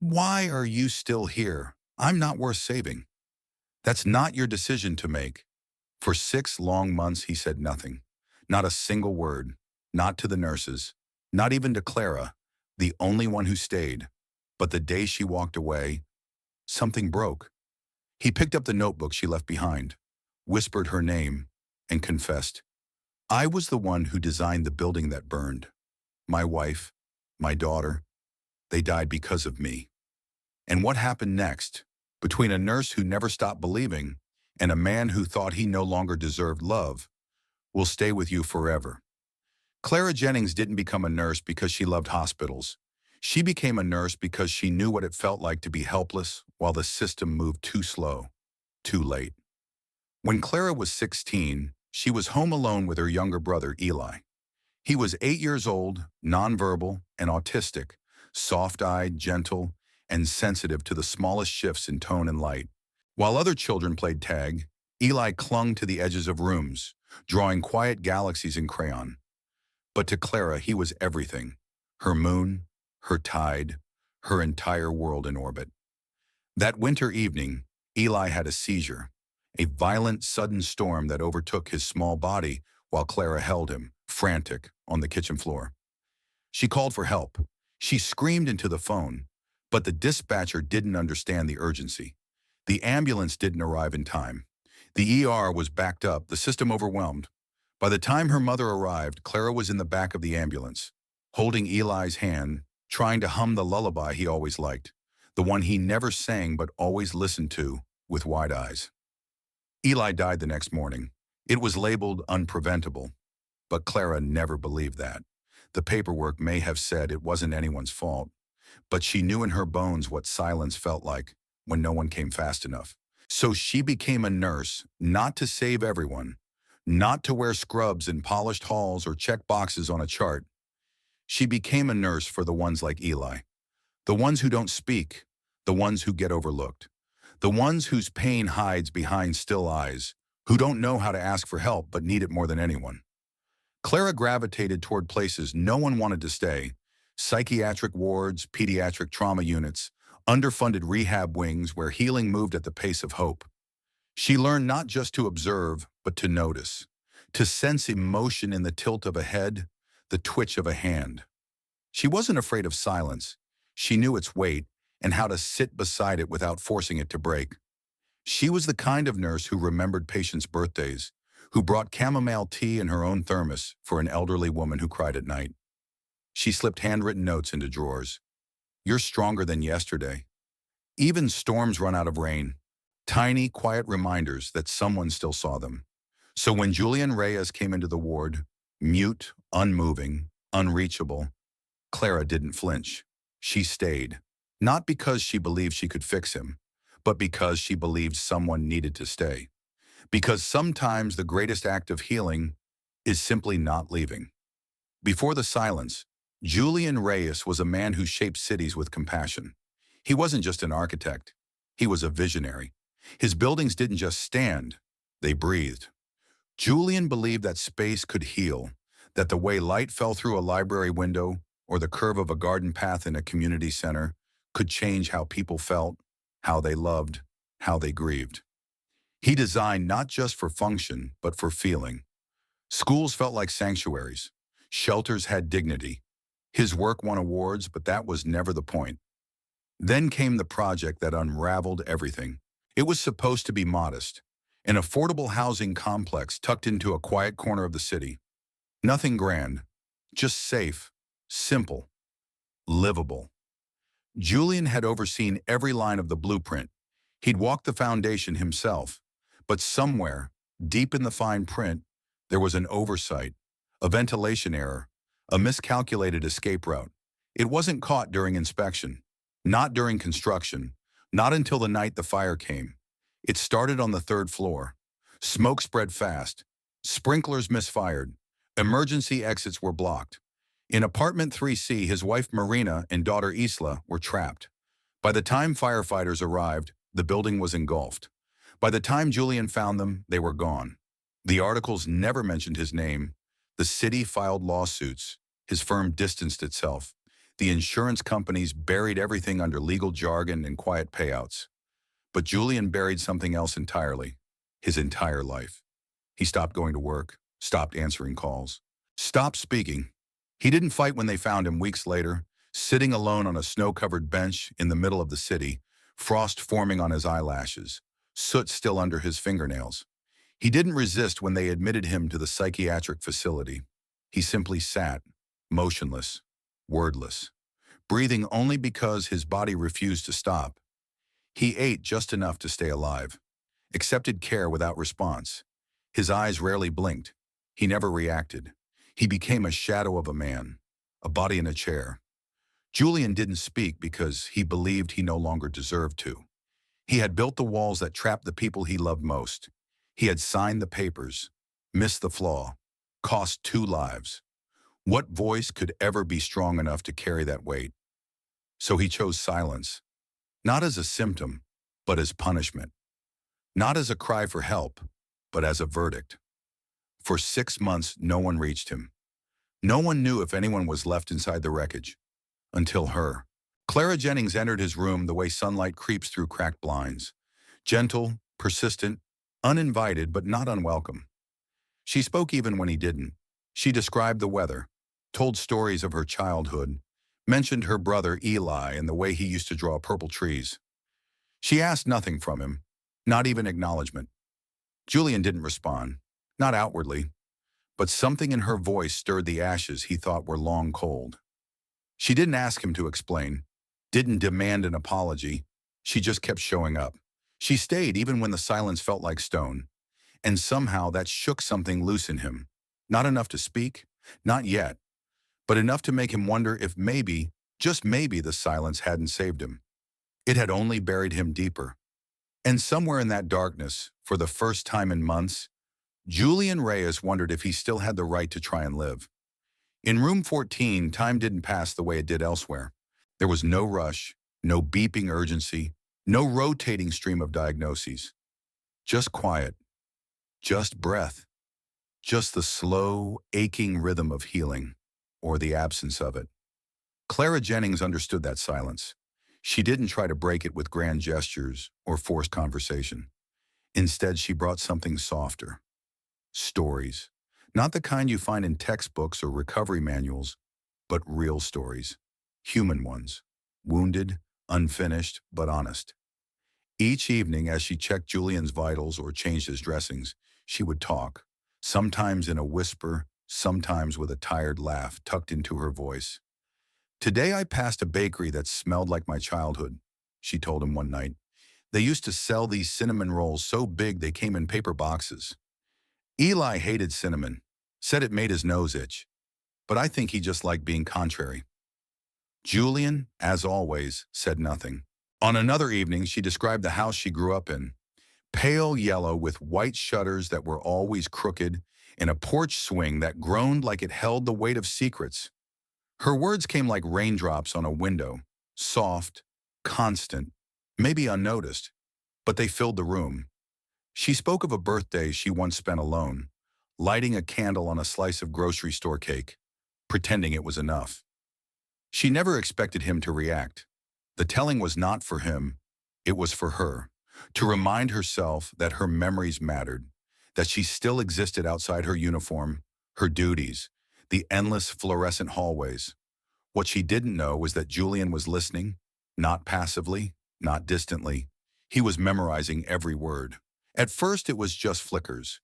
Why are you still here? I'm not worth saving. That's not your decision to make. For 6 long months, he said nothing. Not a single word. Not to the nurses. Not even to Clara, the only one who stayed. But the day she walked away, something broke. He picked up the notebook she left behind, whispered her name, and confessed, I was the one who designed the building that burned. My wife, my daughter, they died because of me. And what happened next? Between a nurse who never stopped believing and a man who thought he no longer deserved love, will stay with you forever. Clara Jennings didn't become a nurse because she loved hospitals. She became a nurse because she knew what it felt like to be helpless while the system moved too slow, too late. When Clara was 16, she was home alone with her younger brother, Eli. He was 8 years old, nonverbal, and autistic, soft-eyed, gentle, and sensitive to the smallest shifts in tone and light. While other children played tag, Eli clung to the edges of rooms, drawing quiet galaxies in crayon. But to Clara, he was everything. Her moon, her tide, her entire world in orbit. That winter evening, Eli had a seizure, a violent, sudden storm that overtook his small body while Clara held him, frantic, on the kitchen floor. She called for help. She screamed into the phone, but the dispatcher didn't understand the urgency. The ambulance didn't arrive in time. The ER was backed up, the system overwhelmed. By the time her mother arrived, Clara was in the back of the ambulance, holding Eli's hand, trying to hum the lullaby he always liked, the one he never sang but always listened to with wide eyes. Eli died the next morning. It was labeled unpreventable, but Clara never believed that. The paperwork may have said it wasn't anyone's fault, but she knew in her bones what silence felt like when no one came fast enough. So she became a nurse, not to save everyone, not to wear scrubs in polished halls or check boxes on a chart. She became a nurse for the ones like Eli, the ones who don't speak, the ones who get overlooked, the ones whose pain hides behind still eyes, who don't know how to ask for help but need it more than anyone. Clara gravitated toward places no one wanted to stay: psychiatric wards, pediatric trauma units, underfunded rehab wings where healing moved at the pace of hope. She learned not just to observe, but to notice, to sense emotion in the tilt of a head, the twitch of a hand. She wasn't afraid of silence. She knew its weight and how to sit beside it without forcing it to break. She was the kind of nurse who remembered patients' birthdays, who brought chamomile tea in her own thermos for an elderly woman who cried at night. She slipped handwritten notes into drawers. You're stronger than yesterday. Even storms run out of rain. Tiny, quiet reminders that someone still saw them. So when Julian Reyes came into the ward, mute, unmoving, unreachable, Clara didn't flinch. She stayed. Not because she believed she could fix him, but because she believed someone needed to stay. Because sometimes the greatest act of healing is simply not leaving. Before the silence, Julian Reyes was a man who shaped cities with compassion. He wasn't just an architect. He was a visionary. His buildings didn't just stand, they breathed. Julian believed that space could heal, that the way light fell through a library window or the curve of a garden path in a community center could change how people felt, how they loved, how they grieved. He designed not just for function, but for feeling. Schools felt like sanctuaries. Shelters had dignity. His work won awards, but that was never the point. Then came the project that unraveled everything. It was supposed to be modest, an affordable housing complex tucked into a quiet corner of the city. Nothing grand, just safe, simple, livable. Julian had overseen every line of the blueprint. He'd walked the foundation himself, but somewhere, deep in the fine print, there was an oversight, a ventilation error, a miscalculated escape route. It wasn't caught during inspection, not during construction, not until the night the fire came. It started on the third floor. Smoke spread fast. Sprinklers misfired. Emergency exits were blocked. In apartment 3C, his wife Marina and daughter Isla were trapped. By the time firefighters arrived, the building was engulfed. By the time Julian found them, they were gone. The articles never mentioned his name. The city filed lawsuits. His firm distanced itself. The insurance companies buried everything under legal jargon and quiet payouts. But Julian buried something else entirely, his entire life. He stopped going to work, stopped answering calls, stopped speaking. He didn't fight when they found him weeks later, sitting alone on a snow-covered bench in the middle of the city, frost forming on his eyelashes, soot still under his fingernails. He didn't resist when they admitted him to the psychiatric facility. He simply sat, motionless, wordless, breathing only because his body refused to stop. He ate just enough to stay alive, accepted care without response. His eyes rarely blinked. He never reacted. He became a shadow of a man, a body in a chair. Julian didn't speak because he believed he no longer deserved to. He had built the walls that trapped the people he loved most. He had signed the papers, missed the flaw, cost 2 lives. What voice could ever be strong enough to carry that weight? So he chose silence, not as a symptom, but as punishment. Not as a cry for help, but as a verdict. For 6 months, no one reached him. No one knew if anyone was left inside the wreckage. Until her. Clara Jennings entered his room the way sunlight creeps through cracked blinds. Gentle, persistent, uninvited but not unwelcome. She spoke even when he didn't. She described the weather, told stories of her childhood, mentioned her brother Eli and the way he used to draw purple trees. She asked nothing from him, not even acknowledgement. Julian didn't respond, not outwardly, but something in her voice stirred the ashes he thought were long cold. She didn't ask him to explain, didn't demand an apology. She just kept showing up. She stayed even when the silence felt like stone. And somehow that shook something loose in him. Not enough to speak, not yet, but enough to make him wonder if maybe, just maybe, the silence hadn't saved him. It had only buried him deeper. And somewhere in that darkness, for the first time in months, Julian Reyes wondered if he still had the right to try and live. In room 14, time didn't pass the way it did elsewhere. There was no rush, no beeping urgency, no rotating stream of diagnoses. Just quiet, just breath, just the slow, aching rhythm of healing, or the absence of it. Clara Jennings understood that silence. She didn't try to break it with grand gestures or forced conversation. Instead, she brought something softer. Stories. Not the kind you find in textbooks or recovery manuals, but real stories. Human ones. Wounded, unfinished, but honest. Each evening, as she checked Julian's vitals or changed his dressings, she would talk, sometimes in a whisper, sometimes with a tired laugh tucked into her voice. "Today I passed a bakery that smelled like my childhood," she told him one night. "They used to sell these cinnamon rolls so big they came in paper boxes. Eli hated cinnamon, said it made his nose itch, but I think he just liked being contrary." Julian, as always, said nothing. On another evening, she described the house she grew up in. Pale yellow with white shutters that were always crooked and a porch swing that groaned like it held the weight of secrets. Her words came like raindrops on a window, soft, constant, maybe unnoticed, but they filled the room. She spoke of a birthday she once spent alone, lighting a candle on a slice of grocery store cake, pretending it was enough. She never expected him to react. The telling was not for him, it was for her, to remind herself that her memories mattered, that she still existed outside her uniform, her duties, the endless fluorescent hallways. What she didn't know was that Julian was listening, not passively, not distantly. He was memorizing every word. At first it was just flickers,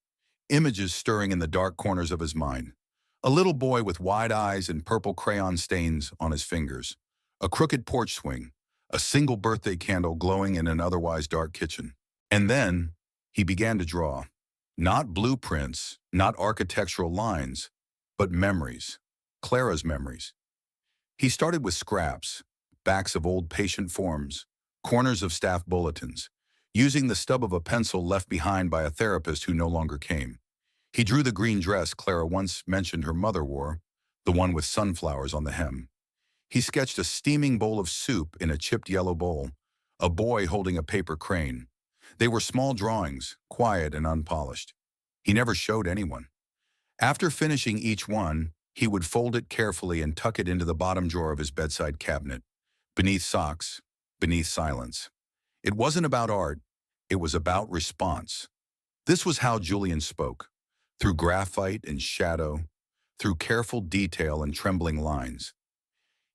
images stirring in the dark corners of his mind. A little boy with wide eyes and purple crayon stains on his fingers, a crooked porch swing, a single birthday candle glowing in an otherwise dark kitchen. And then he began to draw. Not blueprints, not architectural lines, but memories, Clara's memories. He started with scraps, backs of old patient forms, corners of staff bulletins, using the stub of a pencil left behind by a therapist who no longer came. He drew the green dress Clara once mentioned her mother wore, the one with sunflowers on the hem. He sketched a steaming bowl of soup in a chipped yellow bowl, a boy holding a paper crane. They were small drawings, quiet and unpolished. He never showed anyone. After finishing each one, He would fold it carefully and tuck it into the bottom drawer of his bedside cabinet, beneath socks, beneath silence. It wasn't about art, it was about response. This was how Julian spoke, through graphite and shadow, through careful detail and trembling lines.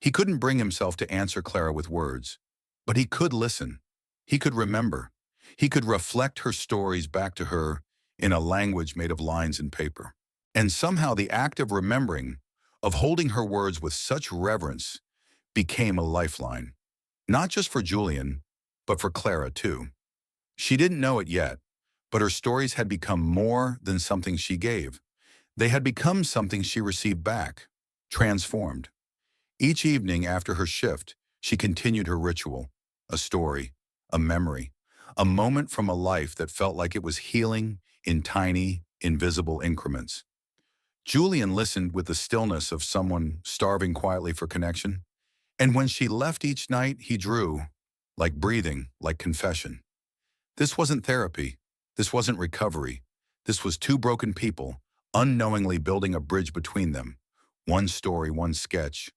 He couldn't bring himself to answer Clara with words, but he could listen. He could remember. He could reflect her stories back to her in a language made of lines and paper. And somehow the act of remembering, of holding her words with such reverence, became a lifeline. Not just for Julian, but for Clara too. She didn't know it yet, but her stories had become more than something she gave. They had become something she received back, transformed. Each evening after her shift, she continued her ritual, a story, a memory, a moment from a life that felt like it was healing in tiny, invisible increments. Julian listened with the stillness of someone starving quietly for connection, and when she left each night, he drew, like breathing, like confession. This wasn't therapy. This wasn't recovery. This was two broken people, unknowingly building a bridge between them. One story, one sketch,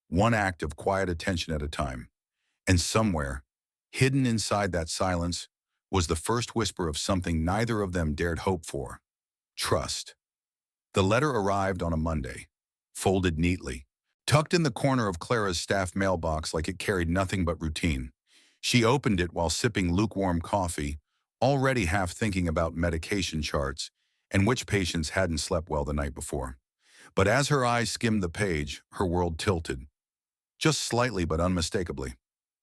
one act of quiet attention at a time. And somewhere, hidden inside that silence, was the first whisper of something neither of them dared hope for: trust. The letter arrived on a Monday, folded neatly, tucked in the corner of Clara's staff mailbox like it carried nothing but routine. She opened it while sipping lukewarm coffee, already half thinking about medication charts and which patients hadn't slept well the night before. But as her eyes skimmed the page, her world tilted. Just slightly but unmistakably.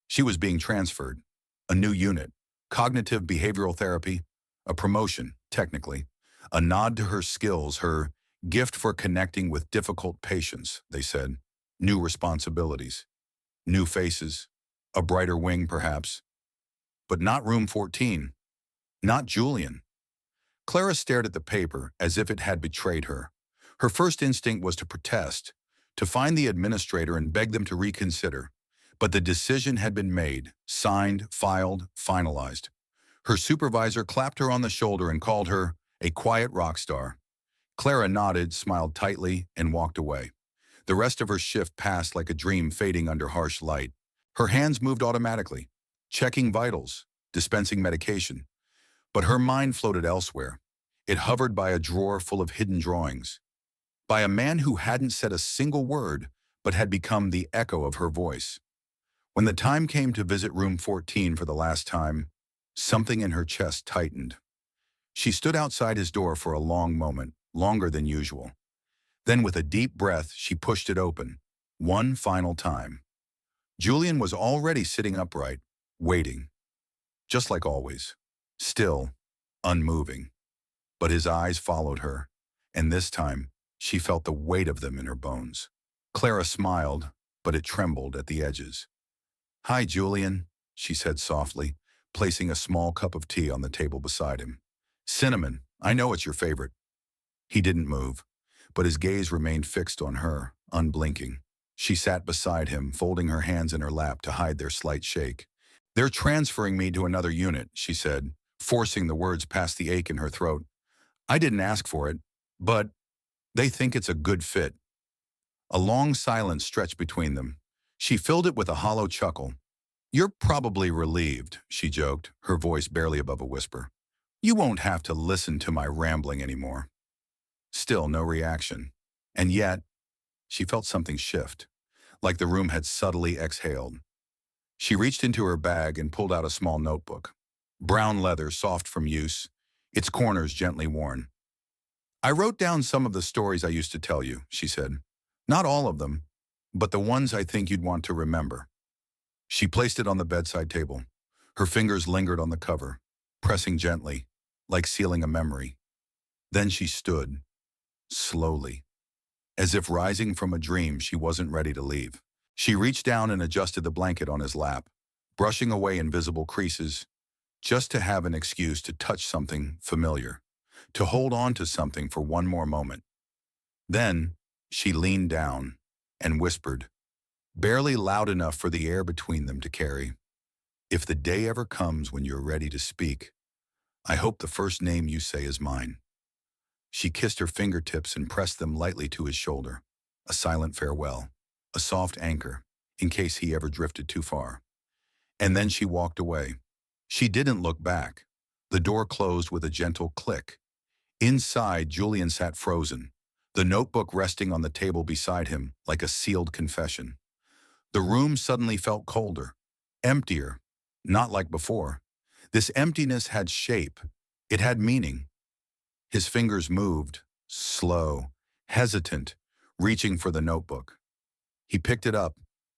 She was being transferred. A new unit. Cognitive behavioral therapy. A promotion, technically. A nod to her skills, her gift for connecting with difficult patients, they said. New responsibilities. New faces. A brighter wing, perhaps. But not room 14. Not Julian. Clara stared at the paper as if it had betrayed her. Her first instinct was to protest, to find the administrator and beg them to reconsider. But the decision had been made, signed, filed, finalized. Her supervisor clapped her on the shoulder and called her a quiet rock star. Clara nodded, smiled tightly, and walked away. The rest of her shift passed like a dream fading under harsh light. Her hands moved automatically, checking vitals, dispensing medication. But her mind floated elsewhere. It hovered by a drawer full of hidden drawings, by a man who hadn't said a single word but had become the echo of her voice. When the time came to visit room 14 for the last time, something in her chest tightened. She stood outside his door for a long moment, longer than usual. Then with a deep breath, she pushed it open, one final time. Julian was already sitting upright, waiting, just like always, still, unmoving. But his eyes followed her, and this time, she felt the weight of them in her bones. Clara smiled, but it trembled at the edges. "Hi, Julian," she said softly, placing a small cup of tea on the table beside him. "Cinnamon, I know it's your favorite." He didn't move, but his gaze remained fixed on her, unblinking. She sat beside him, folding her hands in her lap to hide their slight shake. "They're transferring me to another unit," she said, forcing the words past the ache in her throat. "I didn't ask for it, but they think it's a good fit." A long silence stretched between them. She filled it with a hollow chuckle. "You're probably relieved," she joked, her voice barely above a whisper. "You won't have to listen to my rambling anymore." Still no reaction. And yet, she felt something shift, like the room had subtly exhaled. She reached into her bag and pulled out a small notebook. Brown leather, soft from use, its corners gently worn. "I wrote down some of the stories I used to tell you," she said. "Not all of them, but the ones I think you'd want to remember." She placed it on the bedside table. Her fingers lingered on the cover, pressing gently, like sealing a memory. Then she stood, slowly, as if rising from a dream she wasn't ready to leave. She reached down and adjusted the blanket on his lap, brushing away invisible creases, just to have an excuse to touch something familiar, to hold on to something for one more moment. Then, she leaned down and whispered, barely loud enough for the air between them to carry, "If the day ever comes when you're ready to speak, I hope the first name you say is mine." She kissed her fingertips and pressed them lightly to his shoulder. a silent farewell, a soft anchor, in case he ever drifted too far. And then she walked away. She didn't look back. The door closed with a gentle click. Inside, Julian sat frozen, the notebook resting on the table beside him like a sealed confession. The room suddenly felt colder, emptier, not like before. This emptiness had shape. It had meaning. His fingers moved, slow, hesitant, reaching for the notebook. He picked it up,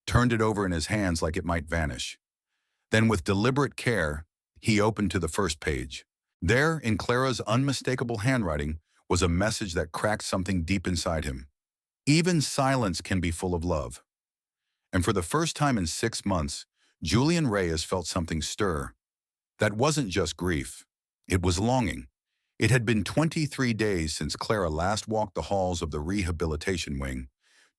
turned it over in his hands like it might vanish. Then with deliberate care, he opened to the first page. There, in Clara's unmistakable handwriting, was a message that cracked something deep inside him. Even silence can be full of love. And for the first time in 6 months, Julian Reyes felt something stir. That wasn't just grief. It was longing. It had been 23 days since Clara last walked the halls of the rehabilitation wing.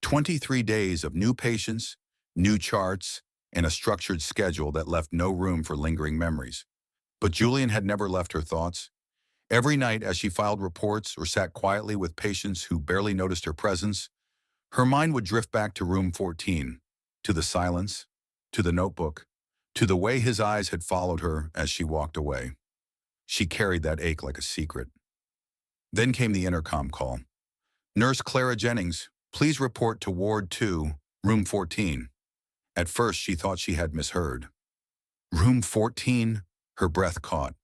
23 days of new patients, new charts, and a structured schedule that left no room for lingering memories. But Julian had never left her thoughts. Every night as she filed reports or sat quietly with patients who barely noticed her presence, her mind would drift back to room 14, to the silence, to the notebook, to the way his eyes had followed her as she walked away. She carried that ache like a secret. Then came the intercom call. "Nurse Clara Jennings, please report to Ward 2, room 14. At first, she thought she had misheard. Room 14? Her breath caught.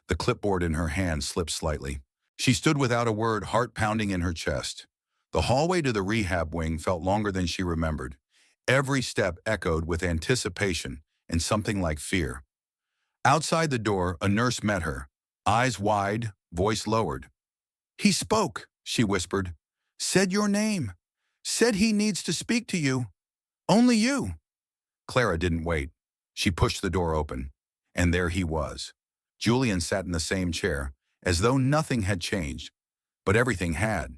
The clipboard in her hand slipped slightly. She stood without a word, heart pounding in her chest. The hallway to the rehab wing felt longer than she remembered. Every step echoed with anticipation and something like fear. Outside the door, a nurse met her, eyes wide, voice lowered. "He spoke," she whispered. "Said your name. Said he needs to speak to you. Only you." Clara didn't wait. She pushed the door open, and there he was. Julian sat in the same chair, as though nothing had changed, but everything had.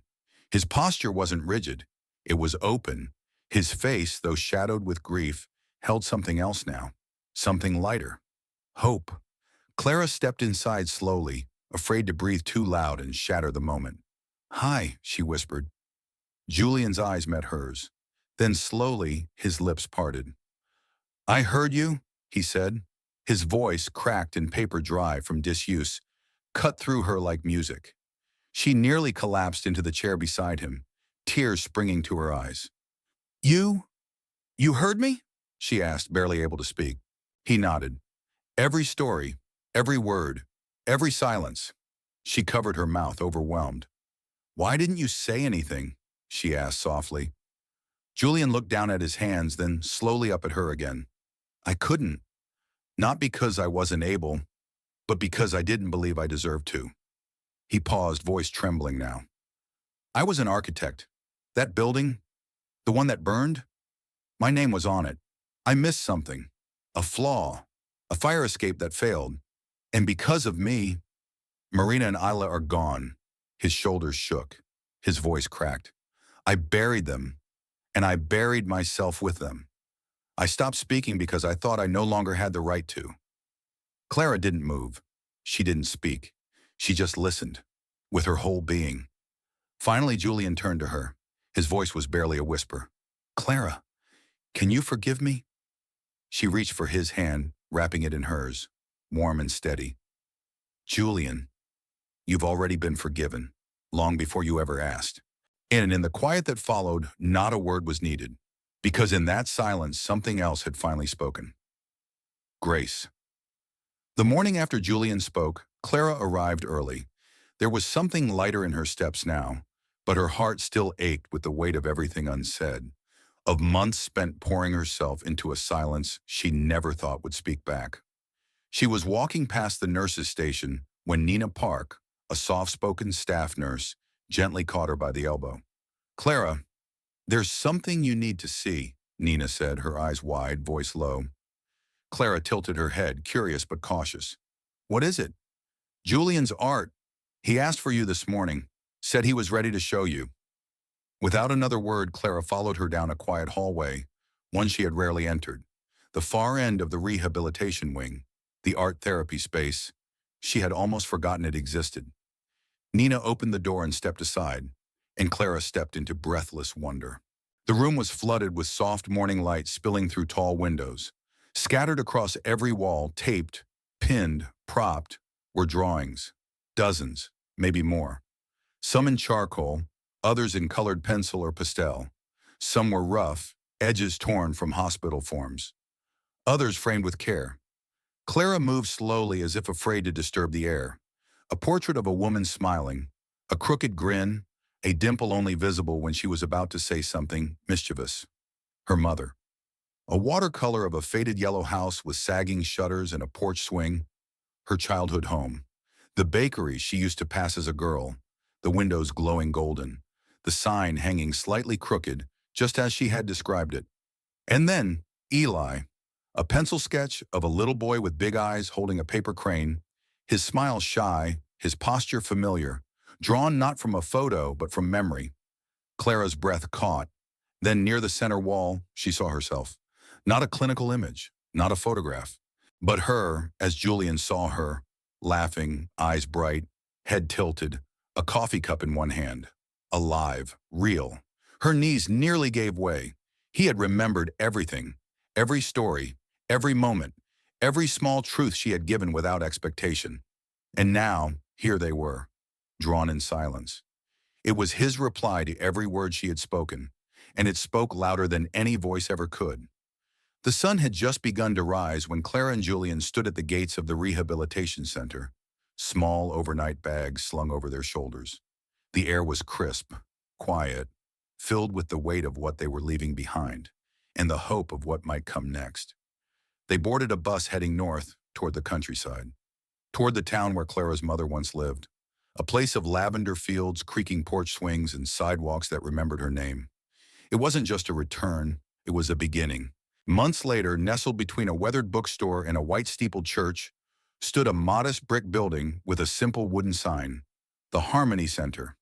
His posture wasn't rigid. It was open. His face, though shadowed with grief, held something else now, something lighter. Hope. Clara stepped inside slowly, afraid to breathe too loud and shatter the moment. "Hi," she whispered. Julian's eyes met hers. Then slowly, his lips parted. "I heard you," he said. His voice, cracked and paper dry from disuse, cut through her like music. She nearly collapsed into the chair beside him, tears springing to her eyes. You heard me?" she asked, barely able to speak. He nodded. Every story, every word, every silence. She covered her mouth, overwhelmed. "Why didn't you say anything?" she asked softly. Julian looked down at his hands, then slowly up at her again. "I couldn't. Not because I wasn't able, but because I didn't believe I deserved to." He paused, voice trembling now. "I was an architect. That building, the one that burned, my name was on it. I missed something, a flaw, a fire escape that failed. And because of me, Marina and Isla are gone." His shoulders shook. His voice cracked. "I buried them, and I buried myself with them. I stopped speaking because I thought I no longer had the right to." Clara didn't move. She didn't speak. She just listened, with her whole being. Finally, Julian turned to her. His voice was barely a whisper. "Clara, can you forgive me?" She reached for his hand, wrapping it in hers, warm and steady. "Julian, you've already been forgiven, long before you ever asked." And in the quiet that followed, not a word was needed, because in that silence, something else had finally spoken. Grace. The morning after Julian spoke, Clara arrived early. There was something lighter in her steps now, but her heart still ached with the weight of everything unsaid, of months spent pouring herself into a silence she never thought would speak back. She was walking past the nurse's station when Nina Park, a soft-spoken staff nurse, gently caught her by the elbow. "Clara, there's something you need to see," Nina said, her eyes wide, voice low. Clara tilted her head, curious but cautious. "What is it?" "Julian's art. He asked for you this morning, said he was ready to show you." Without another word, Clara followed her down a quiet hallway, one she had rarely entered. The far end of the rehabilitation wing, the art therapy space. She had almost forgotten it existed. Nina opened the door and stepped aside, and Clara stepped into breathless wonder. The room was flooded with soft morning light spilling through tall windows. Scattered across every wall, taped, pinned, propped, were drawings. Dozens, maybe more. Some in charcoal, others in colored pencil or pastel. Some were rough, edges torn from hospital forms. Others framed with care. Clara moved slowly as if afraid to disturb the air. A portrait of a woman smiling, a crooked grin, a dimple only visible when she was about to say something mischievous. Her mother. A watercolor of a faded yellow house with sagging shutters and a porch swing. Her childhood home. The bakery she used to pass as a girl, the windows glowing golden, the sign hanging slightly crooked, just as she had described it. And then, Eli, a pencil sketch of a little boy with big eyes holding a paper crane, his smile shy, his posture familiar, drawn not from a photo but from memory. Clara's breath caught. Then near the center wall, she saw herself. Not a clinical image, not a photograph, but her, as Julian saw her, laughing, eyes bright, head tilted, a coffee cup in one hand. Alive, real. Her knees nearly gave way. He had remembered everything, every story, every moment, every small truth she had given without expectation. And now, here they were, drawn in silence. It was his reply to every word she had spoken, and it spoke louder than any voice ever could. The sun had just begun to rise when Clara and Julian stood at the gates of the rehabilitation center, small overnight bags slung over their shoulders. The air was crisp, quiet, filled with the weight of what they were leaving behind, and the hope of what might come next. They boarded a bus heading north toward the countryside, toward the town where Clara's mother once lived, a place of lavender fields, creaking porch swings, and sidewalks that remembered her name. It wasn't just a return, it was a beginning. Months later, nestled between a weathered bookstore and a white-steepled church, stood a modest brick building with a simple wooden sign, the Harmony Center.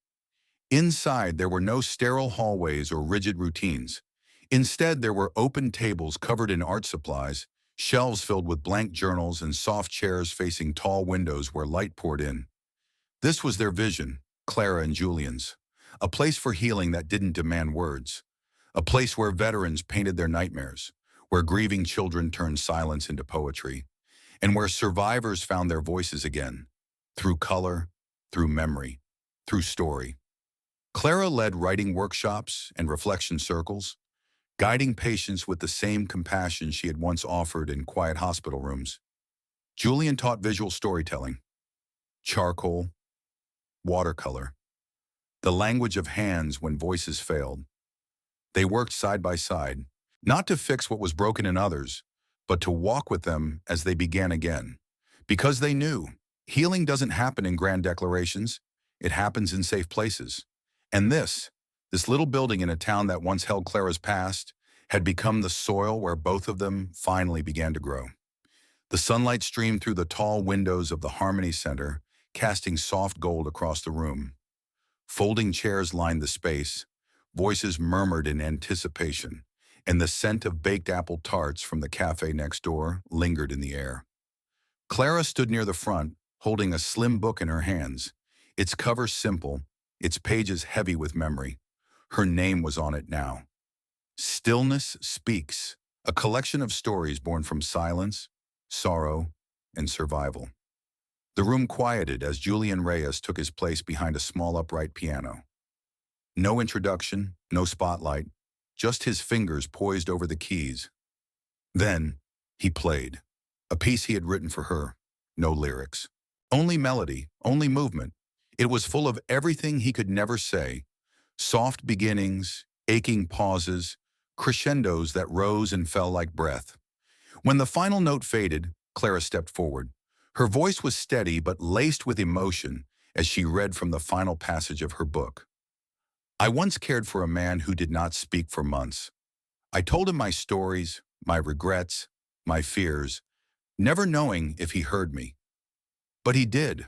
Inside, there were no sterile hallways or rigid routines. Instead, there were open tables covered in art supplies, shelves filled with blank journals, and soft chairs facing tall windows where light poured in. This was their vision, Clara and Julian's, a place for healing that didn't demand words, a place where veterans painted their nightmares, where grieving children turned silence into poetry, and where survivors found their voices again, through color, through memory, through story. Clara led writing workshops and reflection circles, guiding patients with the same compassion she had once offered in quiet hospital rooms. Julian taught visual storytelling, charcoal, watercolor, the language of hands when voices failed. They worked side by side, not to fix what was broken in others, but to walk with them as they began again. Because they knew, healing doesn't happen in grand declarations, it happens in safe places. And this little building in a town that once held Clara's past, had become the soil where both of them finally began to grow. The sunlight streamed through the tall windows of the Harmony Center, casting soft gold across the room. Folding chairs lined the space, voices murmured in anticipation, and the scent of baked apple tarts from the cafe next door lingered in the air. Clara stood near the front, holding a slim book in her hands, its cover simple, its pages heavy with memory. Her name was on it now. Stillness Speaks, a collection of stories born from silence, sorrow, and survival. The room quieted as Julian Reyes took his place behind a small upright piano. No introduction, no spotlight, just his fingers poised over the keys. Then, he played, a piece he had written for her, no lyrics. Only melody, only movement. It was full of everything he could never say, soft beginnings, aching pauses, crescendos that rose and fell like breath. When the final note faded, Clara stepped forward. Her voice was steady but laced with emotion as she read from the final passage of her book. I once cared for a man who did not speak for months. I told him my stories, my regrets, my fears, never knowing if he heard me. But he did.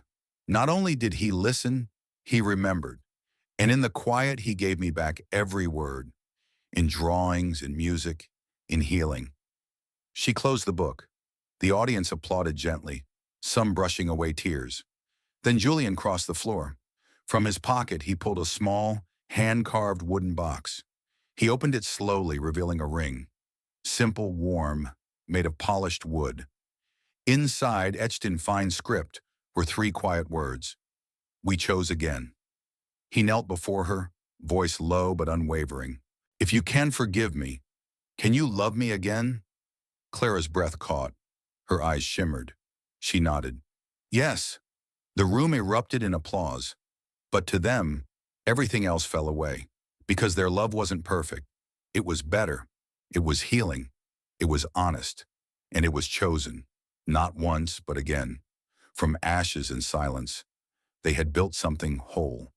Not only did he listen, he remembered. And in the quiet, he gave me back every word, in drawings, in music, in healing. She closed the book. The audience applauded gently, some brushing away tears. Then Julian crossed the floor. From his pocket, he pulled a small, hand-carved wooden box. He opened it slowly, revealing a ring. Simple, warm, made of polished wood. Inside, etched in fine script, were three quiet words. We chose again. He knelt before her, voice low but unwavering. If you can forgive me, can you love me again? Clara's breath caught. Her eyes shimmered. She nodded. Yes. The room erupted in applause. But to them, everything else fell away. Because their love wasn't perfect. It was better. It was healing. It was honest. And it was chosen. Not once, but again. From ashes and silence, they had built something whole.